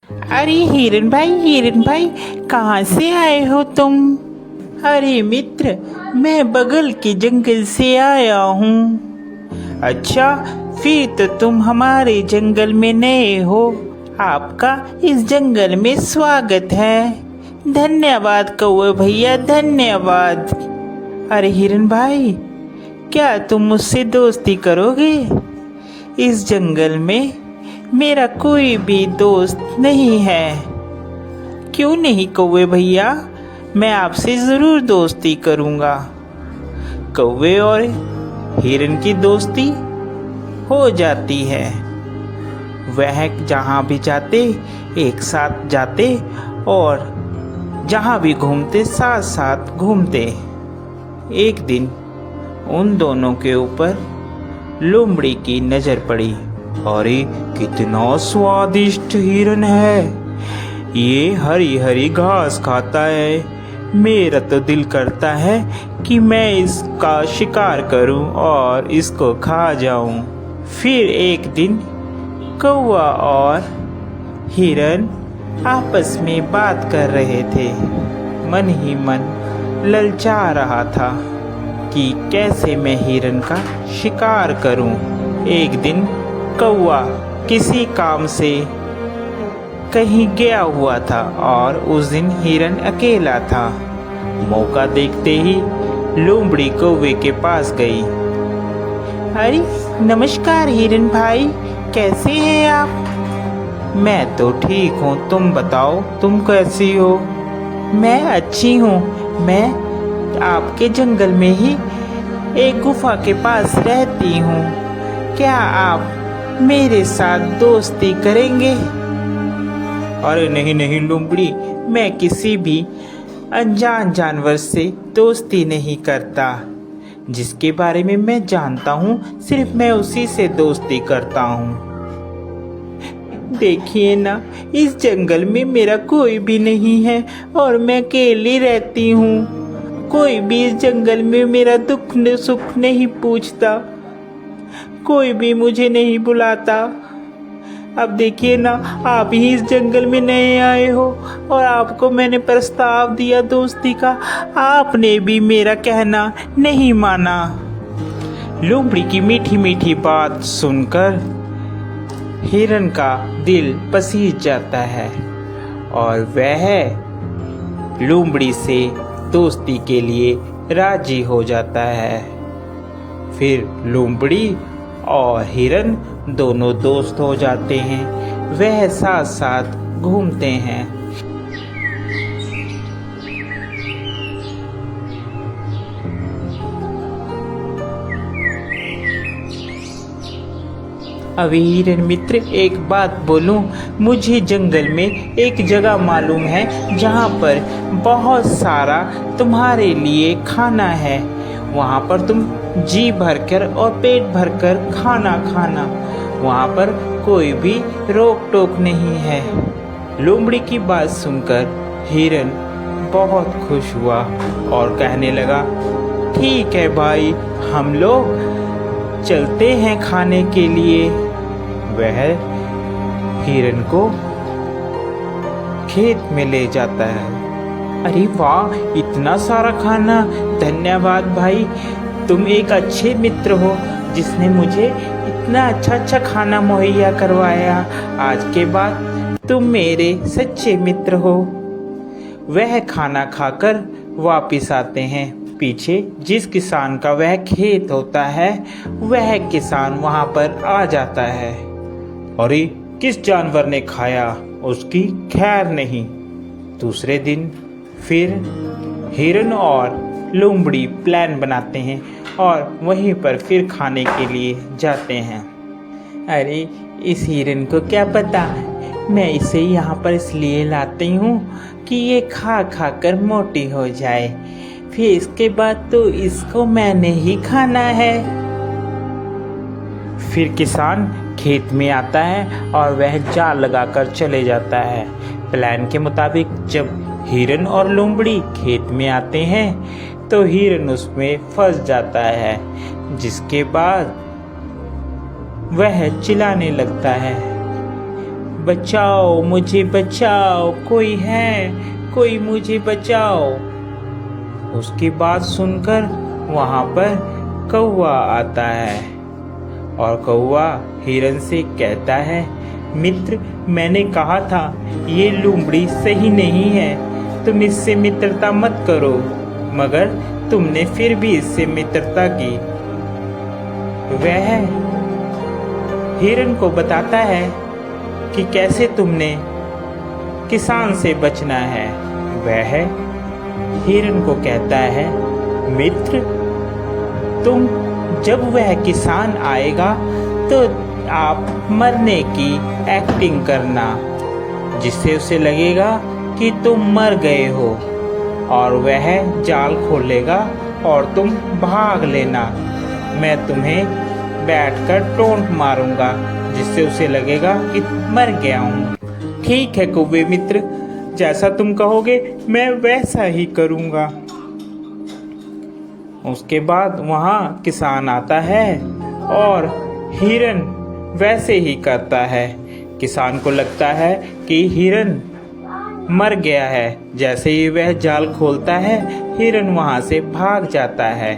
अरे हिरन भाई, कहाँ से आए हो तुम? अरे मित्र, मैं बगल के जंगल से आया हूँ। अच्छा, फिर तो तुम हमारे जंगल में नए हो। आपका इस जंगल में स्वागत है। धन्यवाद कौवे भैया, धन्यवाद। अरे हिरन भाई, क्या तुम मुझसे दोस्ती करोगे? इस जंगल में मेरा कोई भी दोस्त नहीं है। क्यों नहीं कौवे भैया, मैं आपसे जरूर दोस्ती करूंगा। कौवे और हिरन की दोस्ती हो जाती है। वह जहाँ भी जाते एक साथ जाते और जहाँ भी घूमते साथ साथ घूमते। एक दिन उन दोनों के ऊपर लोमड़ी की नजर पड़ी। अरे कितना स्वादिष्ट हिरन है, ये हरी हरी घास खाता है। मेरा तो दिल करता है कि मैं इसका शिकार करूं और इसको खा जाऊं। फिर एक दिन कौवा और हिरन आपस में बात कर रहे थे। मन ही मन ललचा रहा था कि कैसे मैं हिरन का शिकार करूं। एक दिन कौवा किसी काम से कहीं गया हुआ था और उस दिन हिरन अकेला था। मौका देखते ही लोमड़ी कौवे के पास गई। अरे नमस्कार हिरन भाई, कैसे हैं आप? मैं तो ठीक हूँ, तुम बताओ तुम कैसी हो? मैं अच्छी हूँ। मैं आपके जंगल में ही एक गुफा के पास रहती हूँ। क्या आप मेरे साथ दोस्ती करेंगे? अरे नहीं नहीं लोमड़ी, मैं किसी भी अनजान जानवर से दोस्ती नहीं करता। जिसके बारे में मैं जानता हूँ सिर्फ मैं उसी से दोस्ती करता हूँ। देखिए ना, इस जंगल में मेरा कोई भी नहीं है और मैं अकेली रहती हूँ। कोई भी इस जंगल में मेरा दुख सुख नहीं पूछता, कोई भी मुझे नहीं बुलाता। अब देखिए ना, आप ही इस जंगल में नए आए हो और आपको मैंने प्रस्ताव दिया दोस्ती का, आपने भी मेरा कहना नहीं माना। लोमड़ी की मीठी मीठी बात सुनकर हिरन का दिल पसीज जाता है और वह लोमड़ी से दोस्ती के लिए राजी हो जाता है। फिर लोमड़ी और हिरन दोनों दोस्त हो जाते हैं। वह साथ साथ घूमते हैं। अभी हिरन मित्र, एक बात बोलूं, मुझे जंगल में एक जगह मालूम है जहाँ पर बहुत सारा तुम्हारे लिए खाना है। वहाँ पर तुम जी भरकर और पेट भरकर खाना खाना, वहाँ पर कोई भी रोक टोक नहीं है। लोमड़ी की बात सुनकर हिरन बहुत खुश हुआ और कहने लगा, ठीक है भाई, हम लोग चलते हैं खाने के लिए। वह हिरन को खेत में ले जाता है। अरे वाह, इतना सारा खाना! धन्यवाद भाई, तुम एक अच्छे मित्र हो जिसने मुझे इतना अच्छा खाना मुहैया करवाया। आज के बाद तुम मेरे सच्चे मित्र हो। वह खाना खाकर वापिस आते हैं। पीछे जिस किसान का वह खेत होता है, वह किसान वहां पर आ जाता है। अरे किस जानवर ने खाया, उसकी खैर नहीं। दूसरे दिन फिर हिरन और लोमड़ी प्लान बनाते हैं और वहीं पर फिर खाने के लिए जाते हैं। अरे इस हिरन को क्या पता, मैं इसे यहाँ पर इसलिए लाती हूँ कि ये खा खा कर मोटी हो जाए, फिर इसके बाद तो इसको मैंने ही खाना है। फिर किसान खेत में आता है और वह जाल लगाकर चले जाता है। प्लान के मुताबिक जब हिरन और लोमड़ी खेत में आते हैं तो हिरन उसमें फंस जाता है, जिसके बाद वह चिल्लाने लगता है, बचाओ, मुझे बचाओ, कोई है, कोई मुझे बचाओ। उसकी बात सुनकर वहाँ पर कौवा आता है और कौवा हिरन से कहता है, मित्र, मैंने कहा था ये लोमड़ी सही नहीं है, तुम इससे मित्रता मत करो, मगर तुमने फिर भी इससे मित्रता की। वह हिरन को बताता है कि कैसे तुमने किसान से बचना है। वह हिरन को कहता है, मित्र, तुम जब वह किसान आएगा तो आप मरने की एक्टिंग करना, जिससे उसे लगेगा कि तुम मर गए हो, और वह जाल खोलेगा और तुम भाग लेना। मैं तुम्हें बैठकर टोंट मारूंगा, जिससे उसे लगेगा कि मर गया हूँ। ठीक है कौवे मित्र, जैसा तुम कहोगे मैं वैसा ही करूँगा। उसके बाद वहाँ किसान आता है और हिरन वैसे ही करता है। किसान को लगता है कि हिरन मर गया है। जैसे ही वह जाल खोलता है, हिरन वहाँ से भाग जाता है।